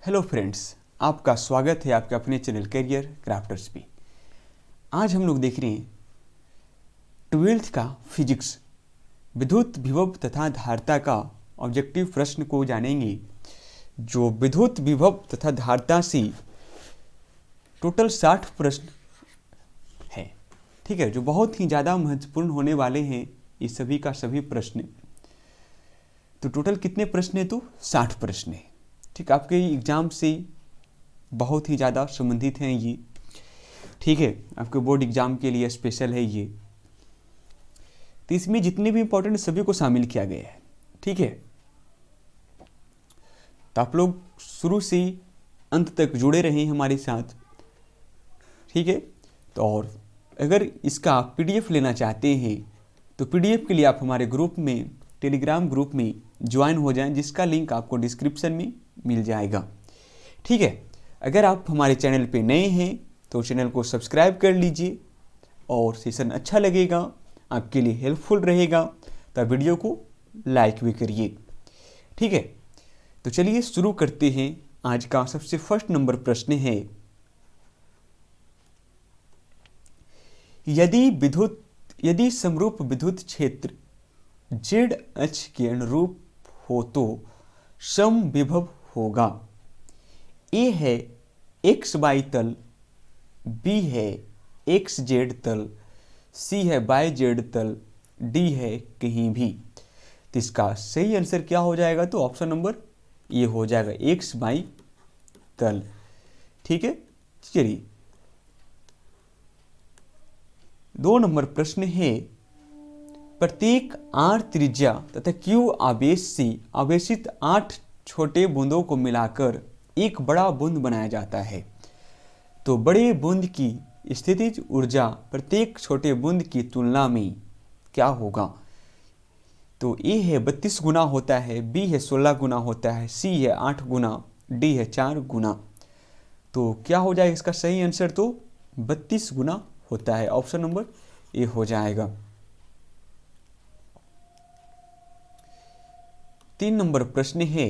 Hello friends, आपका स्वागत है आपके अपने चैनल करियर क्राफ्टर्स पे। आज हम लोग देख रहे हैं 12th का फिजिक्स विद्युत विभव तथा धारिता का ऑब्जेक्टिव प्रश्न को जानेंगे। जो विद्युत विभव तथा धारिता से टोटल 60 प्रश्न है, ठीक है, जो बहुत ही ज़्यादा महत्वपूर्ण होने वाले हैं ये सभी का सभी प्रश्न। तो टोटल कितने प्रश्न है? तो 60 प्रश्न है, ठीक। आपके एग्ज़ाम से बहुत ही ज़्यादा संबंधित हैं ये, ठीक है। आपके बोर्ड एग्ज़ाम के लिए स्पेशल है ये। तो इसमें जितने भी इंपॉर्टेंट सभी को शामिल किया गया है, ठीक है। तो आप लोग शुरू से अंत तक जुड़े रहें हमारे साथ, ठीक है। तो और अगर इसका पीडीएफ लेना चाहते हैं तो पीडीएफ के लिए आप हमारे ग्रुप में, टेलीग्राम ग्रुप में ज्वाइन हो जाएं, जिसका लिंक आपको डिस्क्रिप्शन में मिल जाएगा, ठीक है। अगर आप हमारे चैनल पे नए हैं तो चैनल को सब्सक्राइब कर लीजिए, और सेशन अच्छा लगेगा, आपके लिए हेल्पफुल रहेगा तो वीडियो को लाइक भी करिए, ठीक है। तो चलिए शुरू करते हैं। आज का सबसे फर्स्ट नंबर प्रश्न है, यदि समरूप विद्युत क्षेत्र जेड अक्ष के अनुरूप हो तो समविभव होगा। ए है एक्स वाई तल, बी है एक्स जेड तल, सी है वाई जेड तल, डी है कहीं भी। तो इसका सही आंसर क्या हो जाएगा? तो ऑप्शन नंबर ए हो जाएगा, एक्स वाई तल, ठीक है। चलिए 2 नंबर प्रश्न है, प्रत्येक आर त्रिज्या तथा क्यू आवेश से आवेशित 8 छोटे बूंदों को मिलाकर एक बड़ा बूंद बनाया जाता है। तो बड़े बूंद की स्थितिज ऊर्जा प्रत्येक छोटे बूंद की तुलना में क्या होगा? तो ए है 32 गुना होता है, बी है 16 गुना होता है, सी है 8 गुना, डी है 4 गुना। तो क्या हो जाएगा इसका सही आंसर? तो 32 गुना होता है, ऑप्शन नंबर ए हो जाएगा। 3 नंबर प्रश्न है,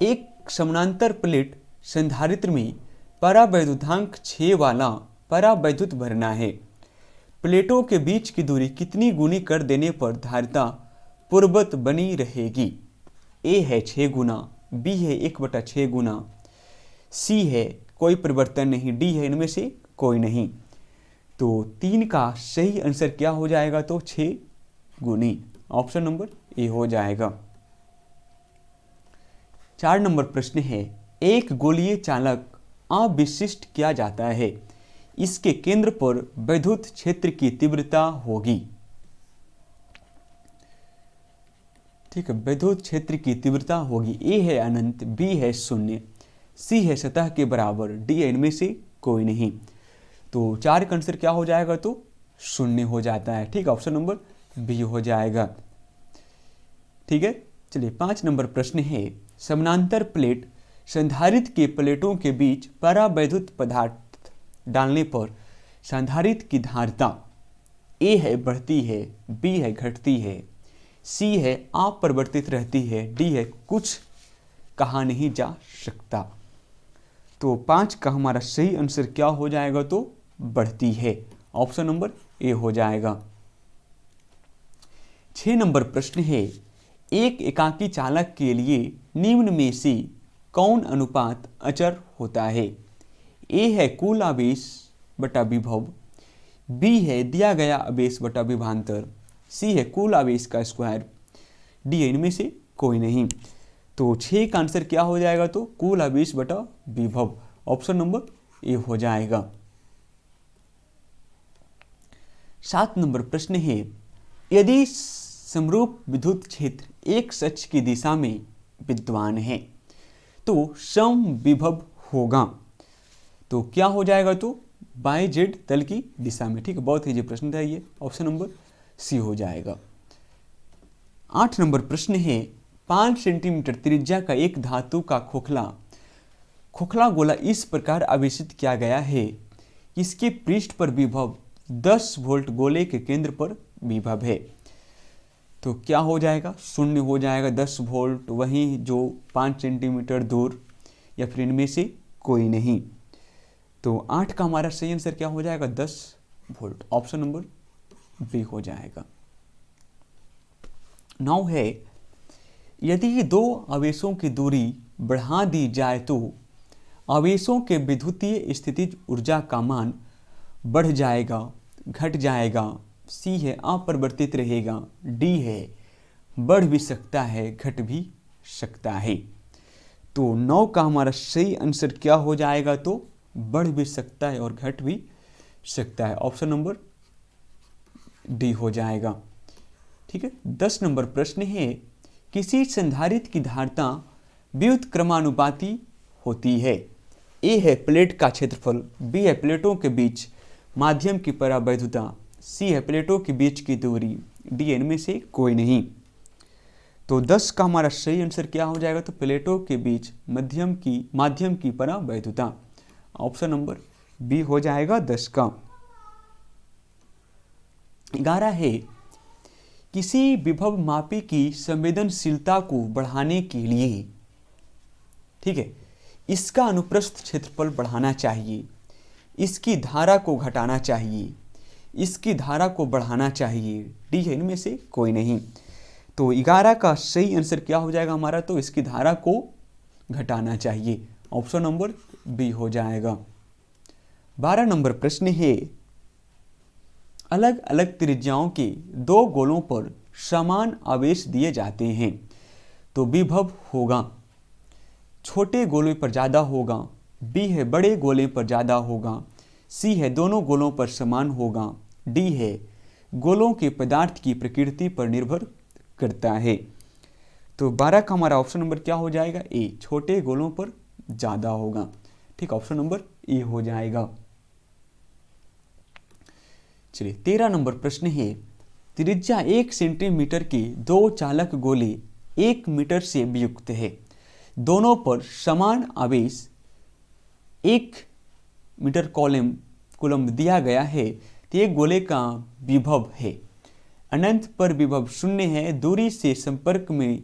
एक समानांतर प्लेट संधारित्र में परावैद्युतांक 6 वाला परावैद्युत भरना है। प्लेटों के बीच की दूरी कितनी गुनी कर देने पर धारिता पूर्ववत बनी रहेगी? ए है 6 गुना, बी है 1/6 गुना, सी है कोई परिवर्तन नहीं, डी है इनमें से कोई नहीं। तो 3 का सही आंसर क्या हो जाएगा? तो 6 गुनी, ऑप्शन नंबर ए हो जाएगा। 4 नंबर प्रश्न है, एक गोलीय चालक अविशिष्ट किया जाता है, इसके केंद्र पर विद्युत क्षेत्र की तीव्रता होगी। ठीक है, विद्युत क्षेत्र की तीव्रता होगी। ए है अनंत, बी है 0, सी है सतह के बराबर, डी है इनमें से कोई नहीं। तो 4 का आंसर क्या हो जाएगा? तो 0 हो जाता है, ठीक, ऑप्शन नंबर बी हो जाएगा, ठीक है। चलिए 5 नंबर प्रश्न है, समानांतर प्लेट संधारित्र के प्लेटों के बीच परावैद्युत पदार्थ डालने पर संधारित्र की धारिता ए है बढ़ती है, बी है घटती है, सी है अपरिवर्तित रहती है, डी है कुछ कहा नहीं जा सकता। तो 5 का हमारा सही आंसर क्या हो जाएगा? तो बढ़ती है, ऑप्शन नंबर ए हो जाएगा। 6 नंबर प्रश्न है, एक एकाकी चालक के लिए निम्न में से कौन अनुपात अचर होता है? ए है कुल आवेश बटा विभव, बी है दिया गया आवेश बटा विभवांतर, सी है कुल आवेश का स्क्वायर, डी है इनमें से कोई नहीं। तो 6 का आंसर क्या हो जाएगा? तो कुल आवेश बटा विभव, ऑप्शन नंबर ए हो जाएगा। 7 नंबर प्रश्न है, यदि समरूप विद्युत क्षेत्र एक अक्ष की दिशा में विद्यमान है तो समविभव होगा। तो क्या हो जाएगा? तो बाई जेड तल की दिशा में, ठीक है। बहुत ही प्रश्न था ये, ऑप्शन नंबर सी हो जाएगा। 8 नंबर प्रश्न है, 5 सेंटीमीटर त्रिज्या का एक धातु का खोखला गोला इस प्रकार आवेशित किया गया है, इसके पृष्ठ पर विभव 10 वोल्ट, गोले के केंद्र पर विभव है। तो क्या हो जाएगा, शून्य हो जाएगा। 10 वोल्ट वहीं जो 5 सेंटीमीटर दूर, या फिर इनमें से कोई नहीं। तो 8 का हमारा सही आंसर क्या हो जाएगा, 10 वोल्ट। ऑप्शन नंबर बी हो जाएगा। 9 है, यदि दो आवेशों की दूरी बढ़ा दी जाए तो आवेशों के विद्युतीय स्थितिज ऊर्जा का मान बढ़ जाएगा, घट जाएगा। सी है अपरिवर्तित रहेगा। डी है बढ़ भी सकता है, घट भी सकता है। तो 9 का हमारा सही आंसर क्या हो जाएगा, तो बढ़ भी सकता है और घट भी सकता है। ऑप्शन नंबर डी हो जाएगा। ठीक है। 10 नंबर प्रश्न है, किसी संधारित्र की धारिता व्युत्क्रमानुपाती क्रमानुपाती होती है। ए है प्लेट का क्षेत्रफल, बी है प्लेटों के बीच माध्यम की परावैधुता, सी है प्लेटों के बीच की दूरी, डी इनमें से कोई नहीं। तो 10 का हमारा सही आंसर क्या हो जाएगा, तो प्लेटों के बीच माध्यम की परावैधुता। ऑप्शन नंबर बी हो जाएगा 10 का। 11 है, किसी विभव मापी की संवेदनशीलता को बढ़ाने के लिए, ठीक है, इसका अनुप्रस्थ क्षेत्रफल बढ़ाना चाहिए, इसकी धारा को घटाना चाहिए, इसकी धारा को बढ़ाना चाहिए। डी है इनमें से कोई नहीं। तो 11 का सही आंसर क्या हो जाएगा हमारा, तो इसकी धारा को घटाना चाहिए। ऑप्शन नंबर बी हो जाएगा। 12 नंबर प्रश्न है, अलग अलग त्रिज्याओं के दो गोलों पर समान आवेश दिए जाते हैं तो विभव होगा, छोटे गोले पर ज़्यादा होगा, बी है बड़े गोले पर ज़्यादा होगा, सी है दोनों गोलों पर समान होगा, डी है गोलों के पदार्थ की प्रकृति पर निर्भर करता है। तो 12 का हमारा ऑप्शन नंबर क्या हो जाएगा, ए, छोटे गोलों पर ज़्यादा होगा। ठीक, ऑप्शन नंबर ए हो जाएगा। चलिए 13 नंबर प्रश्न है, त्रिज्या 1 सेंटीमीटर के दो चालक गोले 1 मीटर से वियुक्त है, दोनों पर समान आवेश 1 मीटर कूलम दिया गया है, तो एक गोले का विभव है, अनंत पर विभव 0 है, दूरी से संपर्क में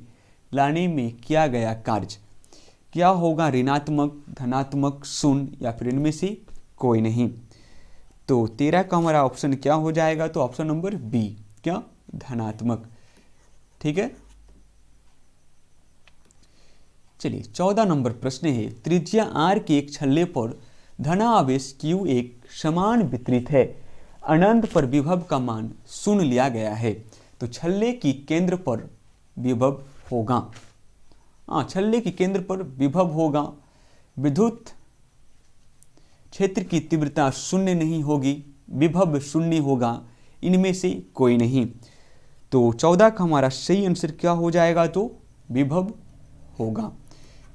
लाने में किया गया कार्य क्या होगा, ऋणात्मक, धनात्मक, शून्य, या फिर इनमें से कोई नहीं। तो 13 का हमारा ऑप्शन क्या हो जाएगा, तो ऑप्शन नंबर बी, क्या, धनात्मक। ठीक है। चलिए 14 नंबर प्रश्न है, त्रिज्या r के एक छल्ले पर धनावेश q एक समान वितरित है, अनंत पर विभव का मान 0 लिया गया है, तो छल्ले की केंद्र पर विभव होगा। छल्ले की केंद्र पर विभव होगा, विद्युत क्षेत्र की तीव्रता 0 नहीं होगी, विभव 0 होगा, इनमें से कोई नहीं। तो 14 का हमारा सही आंसर क्या हो जाएगा, तो विभव होगा।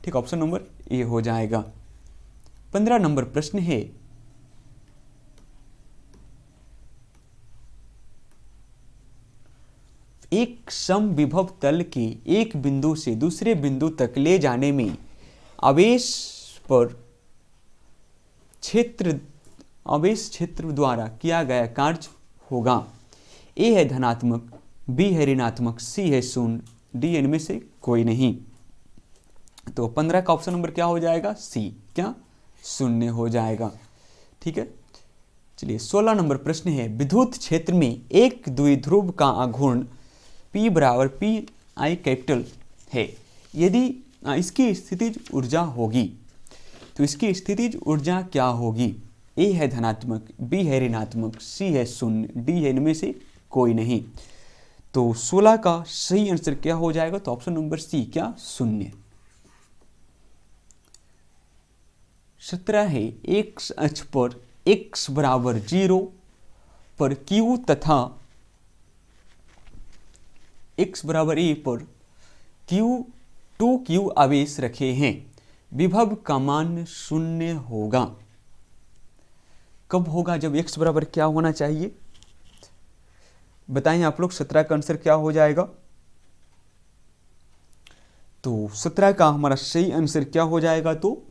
ठीक, ऑप्शन नंबर ए हो जाएगा। 15 नंबर प्रश्न है, एक समविभव तल के एक बिंदु से दूसरे बिंदु तक ले जाने में आवेश क्षेत्र द्वारा किया गया कार्य होगा। ए है धनात्मक, बी है ऋणात्मक, सी है शून्य, डी इनमें से कोई नहीं। तो 15 का ऑप्शन नंबर क्या हो जाएगा, सी, क्या, 0 हो जाएगा। ठीक है। चलिए 16 नंबर प्रश्न है, विद्युत क्षेत्र में एक द्विध्रुव का आघूर्ण P बराबर पी आई कैपिटल है, यदि इसकी स्थितिज ऊर्जा होगी तो इसकी स्थितिज ऊर्जा क्या होगी। ए है धनात्मक, बी है ऋणात्मक, सी है 0, डी है इनमें से कोई नहीं। तो 16 का सही आंसर क्या हो जाएगा, तो ऑप्शन नंबर सी, क्या, 0। 17 है, x अक्ष पर x बराबर 0 पर q तथा x बराबर a पर q आवेश रखे हैं, विभव का मान 0 होगा। कब होगा, जब x बराबर क्या होना चाहिए, बताएं आप लोग। 17 का आंसर क्या हो जाएगा, तो 17 का हमारा सही आंसर क्या हो जाएगा, तो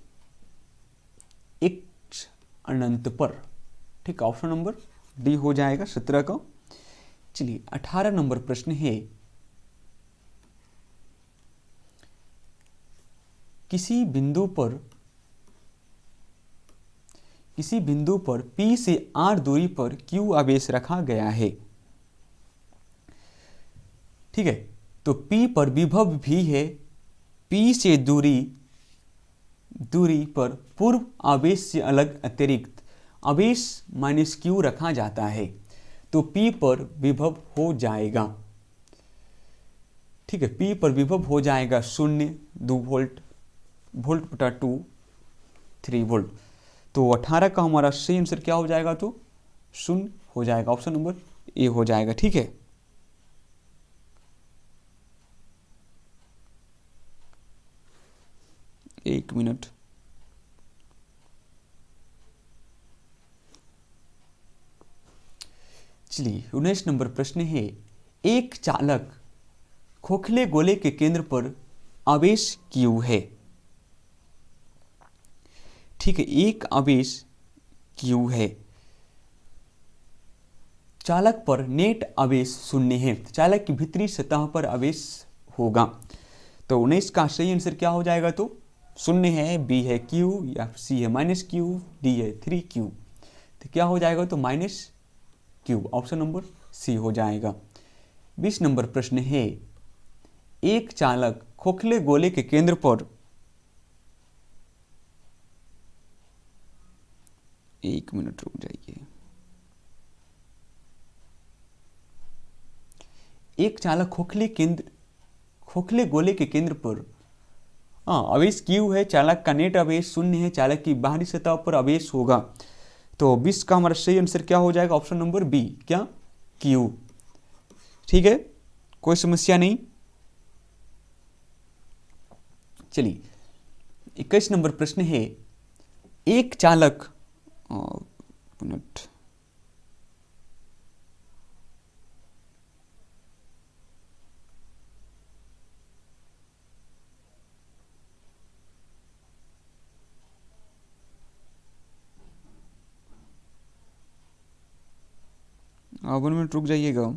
x अनंत पर। ठीक, ऑप्शन नंबर डी हो जाएगा 17 का। चलिए 18 नंबर प्रश्न है, किसी बिंदु पर P से R दूरी पर Q आवेश रखा गया है। ठीक है, तो P पर विभव भी है। P से दूरी पर पूर्व आवेश से अलग अतिरिक्त आवेश माइनस Q रखा जाता है, तो P पर विभव हो जाएगा। ठीक है, P पर विभव हो जाएगा 0, 2 वोल्ट, वोल्ट बटा 2, 3 वोल्ट। तो 18 का हमारा सही आंसर क्या हो जाएगा? तो 0 हो जाएगा, ऑप्शन नंबर ए हो जाएगा। ठीक है, एक मिनट। चलिए 19 नंबर प्रश्न है, एक चालक खोखले गोले के केंद्र पर आवेश Q है। ठीक है, एक आवेश Q है, चालक पर नेट आवेश 0 है, चालक की भीतरी सतह पर आवेश होगा। तो 19 का सही आंसर क्या हो जाएगा? तो 0 है, बी है Q, या सी है -Q, डी है 3Q। तो क्या हो जाएगा? तो -Q, ऑप्शन नंबर सी हो जाएगा। 20 नंबर प्रश्न है, एक चालक खोखले गोले के केंद्र पर एक मिनट रुक जाइए। एक चालक खोखले गोले के केंद्र पर आवेश Q है, चालक का नेट आवेश 0 है, चालक की बाहरी सतह पर आवेश होगा। तो 20 का हमारा सही आंसर क्या हो जाएगा? ऑप्शन नंबर बी, क्या? Q। ठीक है, कोई समस्या नहीं। चलिए 21 नंबर प्रश्न है, एक चालक मिनट आप 1 मिनट रुक जाइएगा।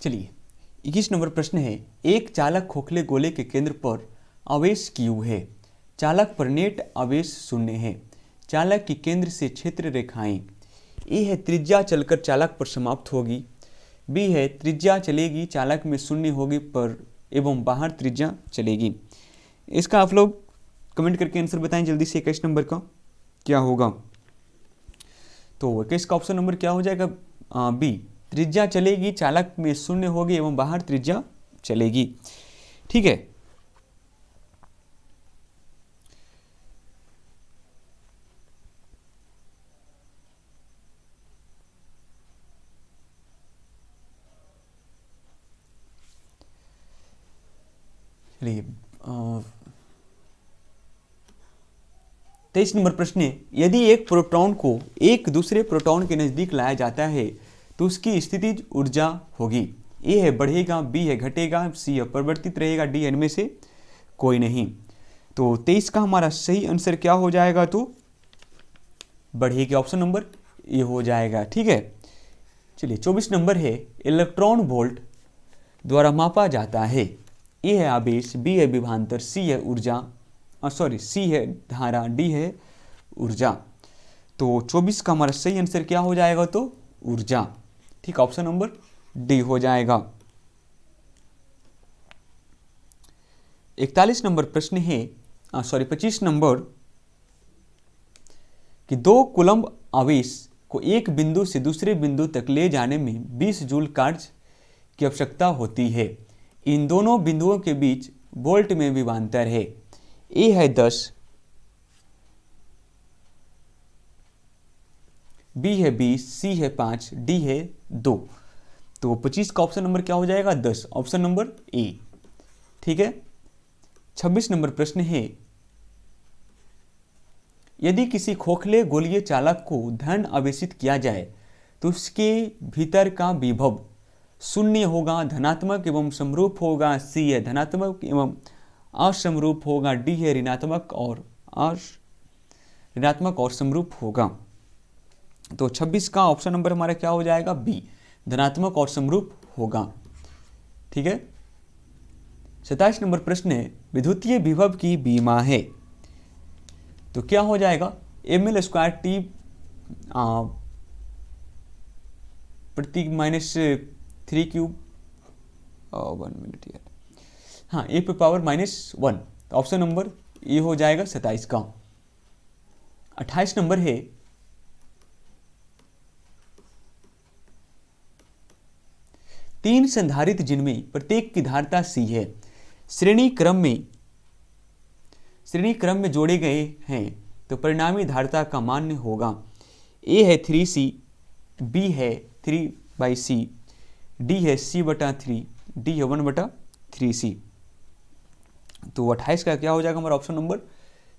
चलिए 21 नंबर प्रश्न है, एक चालक खोखले गोले के केंद्र पर आवेश Q है, चालक पर नेट आवेश 0 है, चालक की केंद्र से क्षेत्र रेखाएं ए है, त्रिज्या चलकर चालक पर समाप्त होगी, बी है त्रिज्या चलेगी चालक में 0 होगी पर एवं बाहर त्रिज्या चलेगी। इसका आप लोग कमेंट करके आंसर बताएं जल्दी से। 21 नंबर का क्या होगा? तो 21 का ऑप्शन नंबर क्या हो जाएगा? बी, त्रिज्या चलेगी चालक में 0 होगी एवं बाहर त्रिज्या चलेगी। ठीक है, चलिए 23 नंबर प्रश्न है, यदि एक प्रोटॉन को एक दूसरे प्रोटॉन के नजदीक लाया जाता है तो उसकी स्थितिज ऊर्जा होगी, ए है बढ़ेगा, बी है घटेगा, सी है परिवर्तित रहेगा, डी इनमें से कोई नहीं। तो 23 का हमारा सही आंसर क्या हो जाएगा? तो बढ़ेगी, ऑप्शन नंबर ये हो जाएगा। ठीक है, चलिए 24 नंबर है, इलेक्ट्रॉन वोल्ट द्वारा मापा जाता है। ए है आवेश, बी है विभवांतर, सी है ऊर्जा, सी है धारा, डी है ऊर्जा। तो 24 का हमारा सही आंसर क्या हो जाएगा? तो ऊर्जा। ठीक, ऑप्शन नंबर डी हो जाएगा। 41 नंबर प्रश्न है 25 नंबर कि 2 कूलम्ब आवेश को एक बिंदु से दूसरे बिंदु तक ले जाने में 20 जूल कार्य की आवश्यकता होती है। इन दोनों बिंदुओं के बीच वोल्ट में विभवांतर है। ए है 10, बी है 20, सी है 5, डी है 2। तो 25 का ऑप्शन नंबर क्या हो जाएगा? 10, ऑप्शन नंबर ए। ठीक है, 26 नंबर प्रश्न है, यदि किसी खोखले गोलीय चालक को धन आवेशित किया जाए तो उसके भीतर का विभव शून्य होगा, धनात्मक एवं समरूप होगा, सी है धनात्मक एवं असमरूप होगा, डी है ऋणात्मक और समरूप होगा। तो 26 का ऑप्शन नंबर हमारा क्या हो जाएगा? बी, धनात्मक और समरूप होगा। ठीक है, 27 नंबर प्रश्न है, विद्युतीय विभव की बीमा है। तो क्या हो जाएगा? ml स्क्वायर टी प्रति -3 क्यूब, 1 मिनट यार, हाँ, ए पे पावर -1। तो ऑप्शन नंबर ये हो जाएगा 27 का। 28 नंबर है, तीन संधारित्र जिनमें प्रत्येक की धारिता C है, श्रेणी क्रम में जोड़े गए हैं तो परिणामी धारिता का मान होगा। A है 3C, B है 3/C, D है C/3, D है 1/3C। तो 28 का क्या हो जाएगा? हमारा ऑप्शन नंबर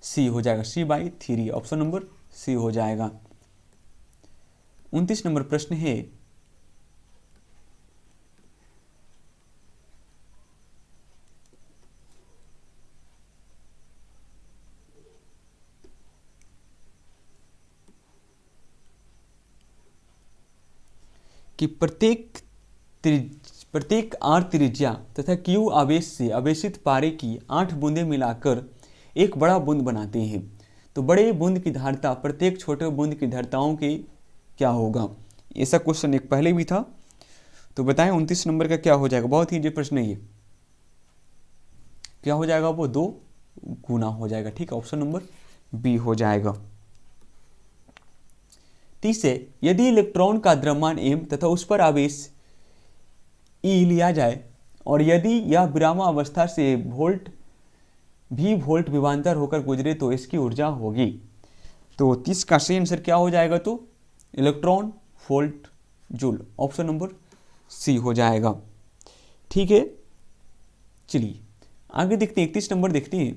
C हो जाएगा, C/3, ऑप्शन नंबर C हो जाएगा। 29 नंबर प्रश्न है, कि प्रत्येक R त्रिज्या तथा Q आवेश से आवेशित पारे की 8 बूंदें मिलाकर एक बड़ा बूंद बनाते हैं। तो बड़े बूंद की धारिता प्रत्येक छोटे बूंद की धारिताओं के क्या होगा? ऐसा क्वेश्चन एक पहले भी था, तो बताएं 29 नंबर का क्या हो जाएगा? बहुत ही इजी प्रश्न है ये। क्या हो जाएगा? वो 2 गुना हो जाएगा। ठीक है, ऑप्शन नंबर बी हो जाएगा। 30 है, यदि इलेक्ट्रॉन का द्रव्यमान m तथा उस पर आवेश E लिया जाए और यदि यह विरामावस्था से वोल्ट विभवांतर होकर गुजरे तो इसकी ऊर्जा होगी। तो 30 का सही आंसर क्या हो जाएगा? तो electron volt joule, option number C हो जाएगा। ठीक है, चलिए आगे देखते हैं, 31 नंबर देखते हैं।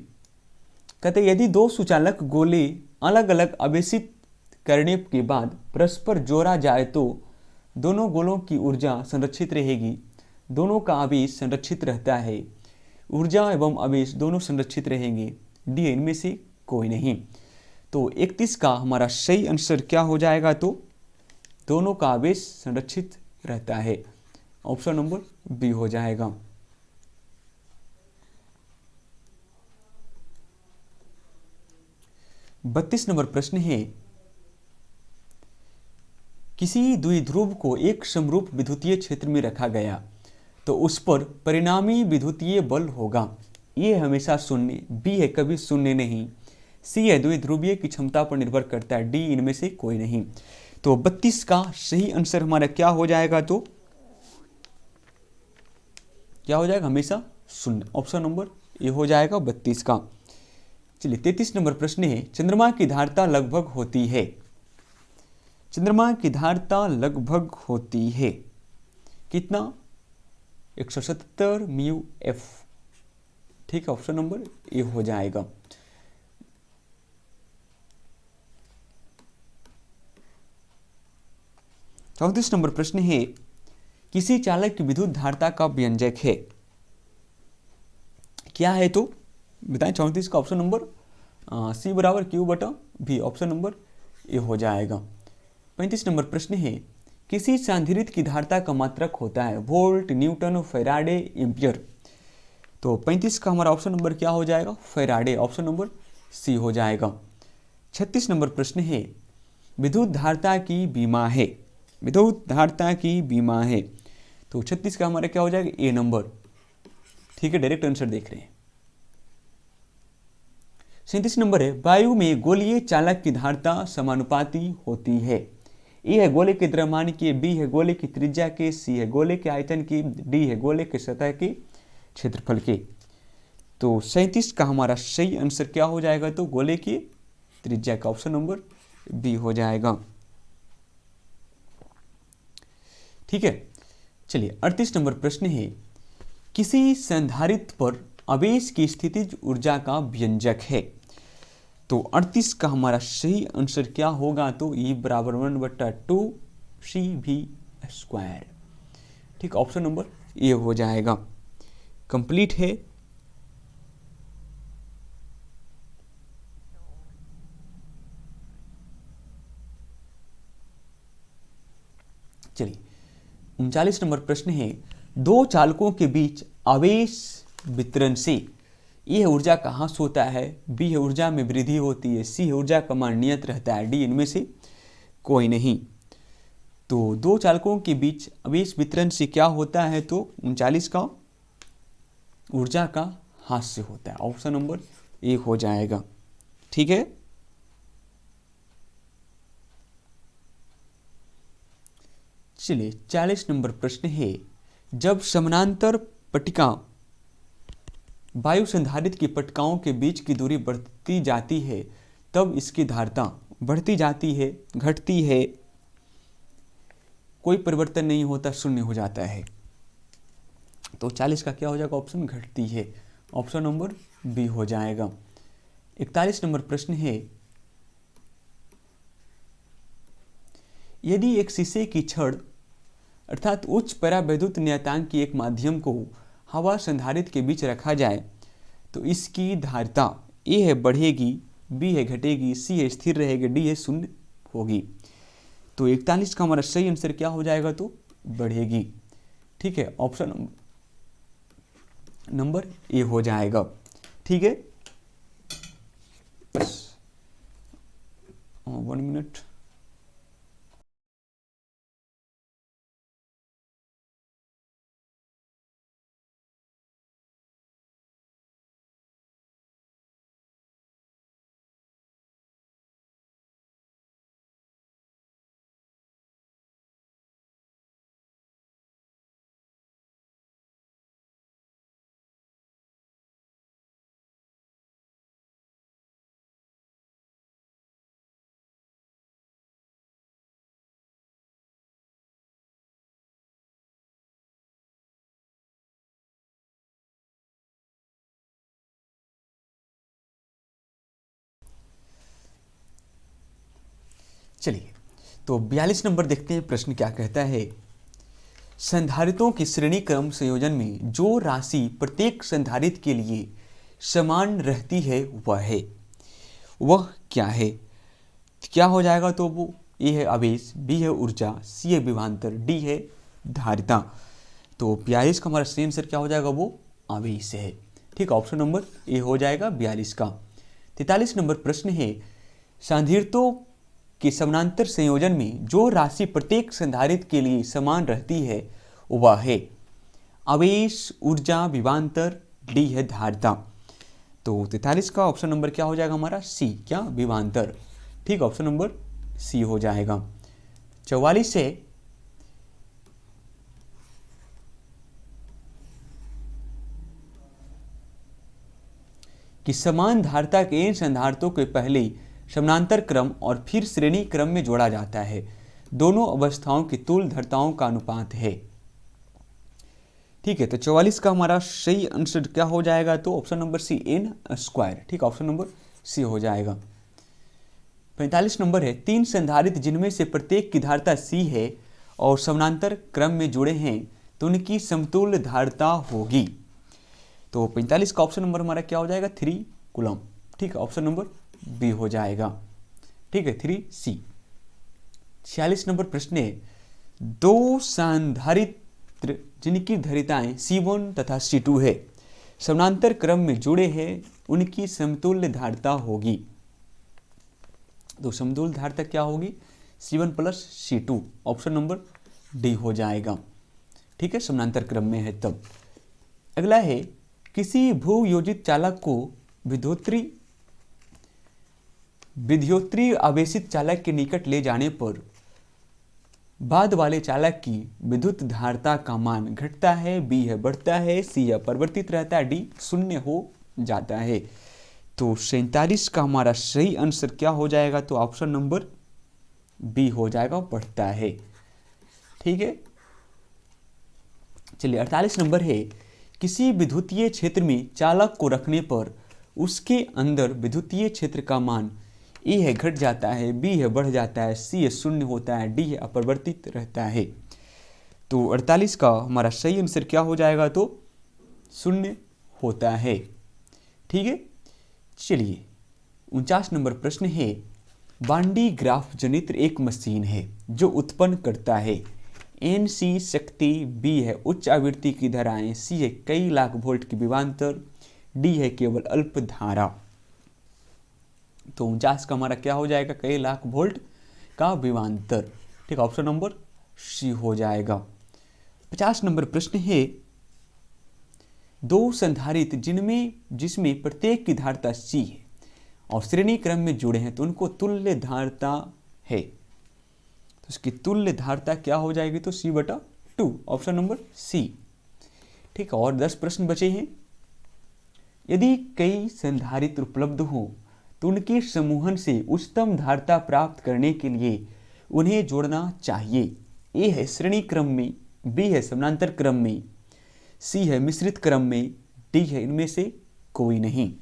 कहते हैं, यदि 2 सुचालक गोले अलग अलग आवेशित करने के बाद परस्पर जोड़ा जाए तो दोनों गोलों की ऊर्जा संरक्षित रहेगी। दोनों का आवेश संरक्षित रहता है। ऊर्जा एवं आवेश दोनों संरक्षित रहेंगे। डी, इनमें से कोई नहीं। तो 31 का हमारा सही आंसर क्या हो जाएगा? तो दोनों का आवेश संरक्षित रहता है, ऑप्शन नंबर बी हो जाएगा। बत्तीस नंबर प्रश्न है, किसी द्विध्रुव को एक समरूप विद्युतीय क्षेत्र में रखा गया तो उस पर परिणामी विद्युतीय बल होगा। ए हमेशा शून्य, बी है कभी शून्य नहीं, सी है द्विध्रुवीय की क्षमता पर निर्भर करता है, डी इनमें से कोई नहीं। तो 32 का सही आंसर हमारा क्या हो जाएगा? तो क्या हो जाएगा? हमेशा शून्य, ऑप्शन नंबर ए हो जाएगा 32 का। चलिए 33 नंबर प्रश्न है, चंद्रमा की धारिता लगभग होती है। चंद्रमा की धारिता लगभग होती है कितना? 170 म्यू एफ। ठीक है, ऑप्शन नंबर ए हो जाएगा। चौंतीस नंबर प्रश्न है, किसी चालक की विद्युत धारिता का व्यंजक है, क्या है? तो बताएं। 34 का option number C = Q/V, option number A हो जाएगा। 35 नंबर प्रश्न है, किसी संधारित्र की धारिता का मात्रक होता है वोल्ट, न्यूटन, फैराडे, एम्पियर। तो 35 का हमारा ऑप्शन नंबर क्या हो जाएगा, फैराडे, ऑप्शन नंबर सी हो जाएगा। 36 नंबर प्रश्न है, विद्युत धारिता की बीमा है, विद्युत धारिता की बीमा है। तो 36 का हमारा क्या हो जाएगा, ए नंबर। ठीक है, डायरेक्ट आंसर देख रहे हैं। 37 नंबर है, वायु में गोलीय चालक की धारिता समानुपाती होती है। ए है गोले के द्रव्यमान की, बी है गोले की त्रिज्या के, सी है गोले के आयतन की, डी है गोले के सतह के क्षेत्रफल के। तो 37 का हमारा सही आंसर क्या हो जाएगा, तो गोले की त्रिज्या का, ऑप्शन नंबर बी हो जाएगा। ठीक है, चलिए 38 नंबर प्रश्न है, किसी संधारित्र पर आवेश की स्थितिज ऊर्जा का व्यंजक है। तो 38 का हमारा सही आंसर क्या होगा, तो E बराबर 1/2 CV²। ठीक, ऑप्शन नंबर ए हो जाएगा। कंप्लीट है। चलिए 39 नंबर प्रश्न है, दो चालकों के बीच आवेश वितरण से ए है ऊर्जा का ह्रास होता है, बी है ऊर्जा में वृद्धि होती है, सी है ऊर्जा का मान नियत रहता है, डी इनमें से कोई नहीं। तो दो चालकों के बीच आवेश वितरण से क्या होता है, तो 39 का ऊर्जा का ह्रास से होता है, ऑप्शन नंबर ए हो जाएगा। ठीक है, चलिए 40 नंबर प्रश्न है, जब समानांतर पट्टिका वायु संधारित्र की पट्टिकाओं के बीच की दूरी बढ़ती जाती है तब इसकी धारिता बढ़ती जाती है, घटती है, कोई परिवर्तन नहीं होता, शून्य हो जाता है। तो 40 का क्या हो जाएगा, ऑप्शन घटती है, ऑप्शन नंबर बी हो जाएगा। 41 नंबर प्रश्न है, यदि एक शीशे की छड़ अर्थात उच्च परावैद्युत नियतांक की एक माध्यम को हवा संधारित्र के बीच रखा जाए तो इसकी धारिता ए है बढ़ेगी, बी है घटेगी, सी है स्थिर रहेगी, डी है शून्य होगी। तो 41 का हमारा सही आंसर क्या हो जाएगा, तो बढ़ेगी। ठीक है, ऑप्शन नंबर ए हो जाएगा। ठीक है, बस 1 मिनट। चलिए तो 42 नंबर देखते हैं, प्रश्न क्या कहता है। संधारित्रों की श्रेणी क्रम संयोजन में जो राशि प्रत्येक संधारित्र के लिए समान रहती है वह क्या है। क्या हो जाएगा, तो वो ए है आवेश, बी है ऊर्जा, सी है विभवांतर, डी है धारिता। तो 42 का हमारा सही आंसर क्या हो जाएगा, वो आवेश है। ठीक, ऑप्शन नंबर ए हो जाएगा 42 का। 43 नंबर प्रश्न है, संधारित्रों के समानांतर संयोजन में जो राशि प्रत्येक संधारित्र के लिए समान रहती है वह है आवेश, ऊर्जा, विभवांतर, डी है धारिता। तो 43 का ऑप्शन नंबर क्या हो जाएगा हमारा, सी, क्या, विभवांतर। ठीक, ऑप्शन नंबर सी हो जाएगा। 44 से कि समान धारिता के इन संधारित्रों के पहले समानांतर क्रम और फिर श्रेणी क्रम में जोड़ा जाता है, दोनों अवस्थाओं की तुल्य धारिताओं का अनुपात है। ठीक है, तो 44 का हमारा सही आंसर क्या हो जाएगा, तो ऑप्शन नंबर सी, n²। ठीक, ऑप्शन नंबर सी हो जाएगा। 45 नंबर है, तीन संधारित्र जिनमें से प्रत्येक की धारिता सी है और समानांतर क्रम में जुड़े हैं तो उनकी समतुल्य धारिता होगी। तो 45 का ऑप्शन नंबर हमारा क्या हो जाएगा, 3 कूलम। ठीक है, ऑप्शन नंबर बी हो जाएगा। ठीक है, 3C। 46 नंबर प्रश्न है, दो संधारित्र जिनकी धारिताएं C1 तथा C2 है, समानांतर क्रम में जुड़े हैं, उनकी समतुल्य धारिता होगी। तो समतुल्य धारिता क्या होगी? C1 plus C2, option number D हो जाएगा। ठीक है, समानांतर क्रम में है तब। अगला है, किसी भूयोजित चालक को विद्युतीय आवेशित चालक के निकट ले जाने पर बाद वाले चालक की विद्युत धारिता का मान घटता है, बी है बढ़ता है, सी है परिवर्तित रहता है, डी शून्य हो जाता है। तो 47 का हमारा सही आंसर क्या हो जाएगा? तो ऑप्शन नंबर बी हो जाएगा, बढ़ता है। ठीक है, चलिए 48 नंबर है, किसी विद्युतीय क्षेत्र में चालक को रखने पर उसके अंदर विद्युतीय क्षेत्र का मान ए है घट जाता है, बी है बढ़ जाता है, सी है शून्य होता है, डी है अपरिवर्तित रहता है। तो 48 का हमारा सही आंसर क्या हो जाएगा? तो शून्य होता है। ठीक है, चलिए 49 नंबर प्रश्न है, बांडी ग्राफ जनित्र एक मशीन है जो उत्पन्न करता है NC शक्ति, बी है उच्च आवृत्ति की धाराएं, सी है कई लाख वोल्ट की विभवांतर, डी है केवल अल्प धारा। तो 49 का हमारा क्या हो जाएगा? कई लाख वोल्ट का विभवांतर। ठीक, ऑप्शन नंबर सी हो जाएगा। 50 नंबर प्रश्न है, दो संधारित्र जिसमें प्रत्येक की धारिता C है और श्रेणी क्रम में जुड़े हैं, तो उनको तुल्य धारिता है। तो इसकी तुल्य धारिता क्या हो जाएगी? तो C/2, ऑप्शन नंबर सी। ठीक है, और 10 प्रश्न बचे हैं। यदि कई संधारित्र उपलब्ध हो तो उनके समूहन से उच्चतम धारिता प्राप्त करने के लिए उन्हें जोड़ना चाहिए। ए है श्रेणी क्रम में, बी है समानांतर क्रम में, सी है मिश्रित क्रम में, डी है इनमें से कोई नहीं।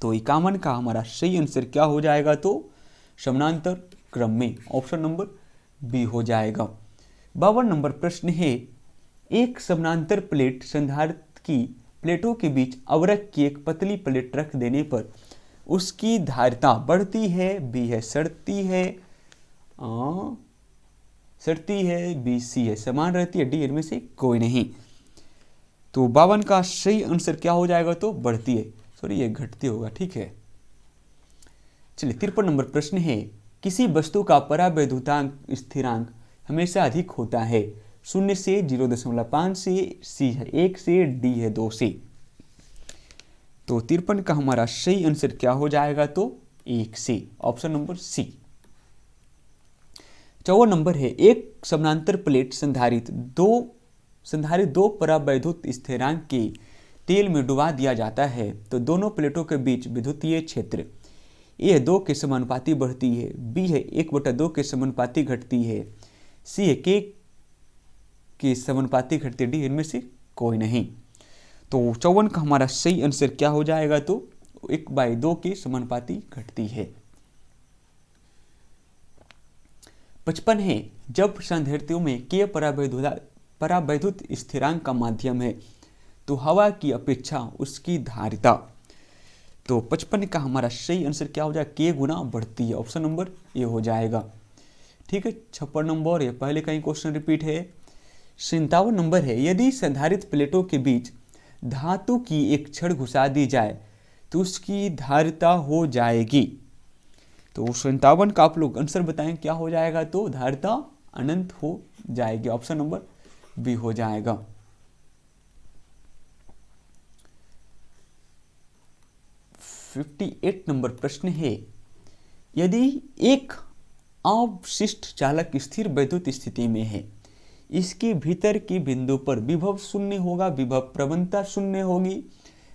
तो 51 का हमारा सही आंसर क्या हो जाएगा? तो समानांतर क्रम में, ऑप्शन नंबर बी हो जाएगा। 52 नंबर प्रश्न है, एक समानांतर प्लेट संधारित्र की प्लेटों के बीच अवरक की एक पतली प्लेट रख देने पर उसकी धारिता बढ़ती है, बी है सड़ती है, बी सी है समान रहती है, डी इनमें से कोई नहीं। तो 52 का सही आंसर क्या हो जाएगा? तो बढ़ती है, सॉरी ये घटती होगा। ठीक है, चलिए 53 नंबर प्रश्न है, किसी वस्तु का परावैद्युतांक स्थिरांक हमेशा अधिक होता है, 0 से 0.5 से, सी है 1 से, डी है 2 से। तो 53 का हमारा सही आंसर क्या हो जाएगा? तो 1 से, ऑप्शन नंबर सी। 54 नंबर है, एक समानांतर प्लेट संधारित दो परावैद्युत स्थिरांक के तेल में डुबा दिया जाता है, तो दोनों प्लेटों के बीच विद्युतीय क्षेत्र ए है 2 के समानुपाती बढ़ती है, बी है 1/2 के समानुपाती घटती है, सी है के समानुपाती घटती है, डी इनमें से कोई नहीं। तो 54 का हमारा सही आंसर क्या हो जाएगा? तो 1/2 के समानुपाती घटती है। 55 है, जब संधारित्रों में के परावैद्युत स्थिरांक का माध्यम है तो हवा की अपेक्षा उसकी धारिता। तो 55 का हमारा सही आंसर क्या हो जाएगा? के गुना बढ़ती है, ऑप्शन नंबर ए हो जाएगा। ठीक है, 56 नंबर, ये पहले का ही क्वेश्चन रिपीट है। 57 नंबर है, यदि संधारित प्लेटों के बीच धातु की एक छड़ घुसा दी जाए तो उसकी धारिता हो जाएगी। तो 57 का आप लोग आंसर बताएं क्या हो जाएगा? तो धारिता अनंत हो जाएगी, ऑप्शन नंबर बी हो जाएगा। 58 नंबर प्रश्न है, यदि एक अवशिष्ट चालक स्थिर वैद्युत स्थिति में है, इसके भीतर के बिंदु पर विभव शून्य होगा, विभव प्रवणता शून्य होगी,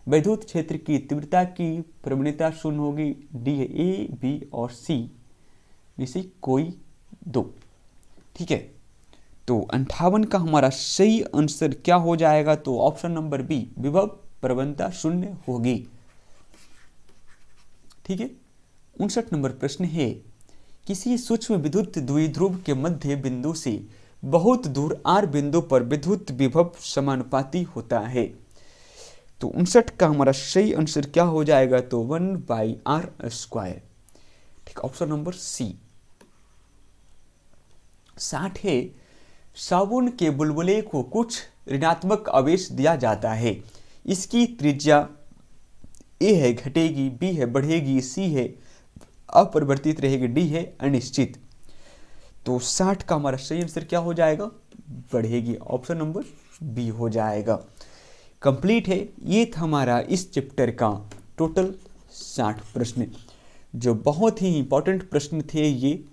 वैद्युत क्षेत्र की तीव्रता की प्रवणता शून्य होगी, डी है ए, बी और सी में से कोई 2। ठीक है, तो 58 का हमारा सही आंसर क्या हो जाएगा? तो ऑप्शन नंबर बी, विभव प्रवणता शून्य होगी। ठीक है, 59 नंबर प्रश्न है, किसी सूक्ष्म विद्युत द्विध्रुव के मध्य बिंदु से बहुत दूर आर बिंदु पर विद्युत विभव समानुपाती होता है। तो 59 का हमारा सही आंसर क्या हो जाएगा? तो 1/r²। ठीक, ऑप्शन नंबर सी। 60 है साबुन के बुलबुले को कुछ ऋणात्मक आवेश दिया जाता है। इसकी त्रिज्या ए है घटेगी, बी है बढ़ेगी, सी है अपरिवर्तित रहेगी, डी है अनिश्चित। तो 60 का हमारा सही आंसर क्या हो जाएगा? बढ़ेगी। ऑप्शन नंबर बी हो जाएगा। कंप्लीट है। ये था हमारा इस चैप्टर का टोटल 60 प्रश्न, जो बहुत ही इंपॉर्टेंट प्रश्न थे ये।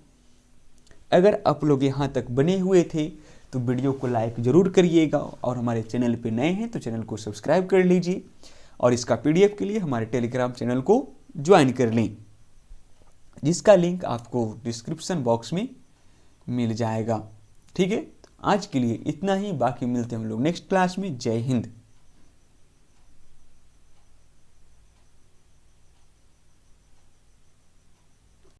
अगर आप लोग यहाँ तक बने हुए थे तो वीडियो को लाइक ज़रूर करिएगा, और हमारे चैनल पे नए हैं तो चैनल को सब्सक्राइब कर लीजिए, और इसका पीडीएफ के लिए हमारे टेलीग्राम चैनल को ज्वाइन कर लें, जिसका लिंक आपको डिस्क्रिप्शन बॉक्स में मिल जाएगा। ठीक है, आज के लिए इतना ही, बाकी मिलते हैं हम लोग नेक्स्ट क्लास में। जय हिंद।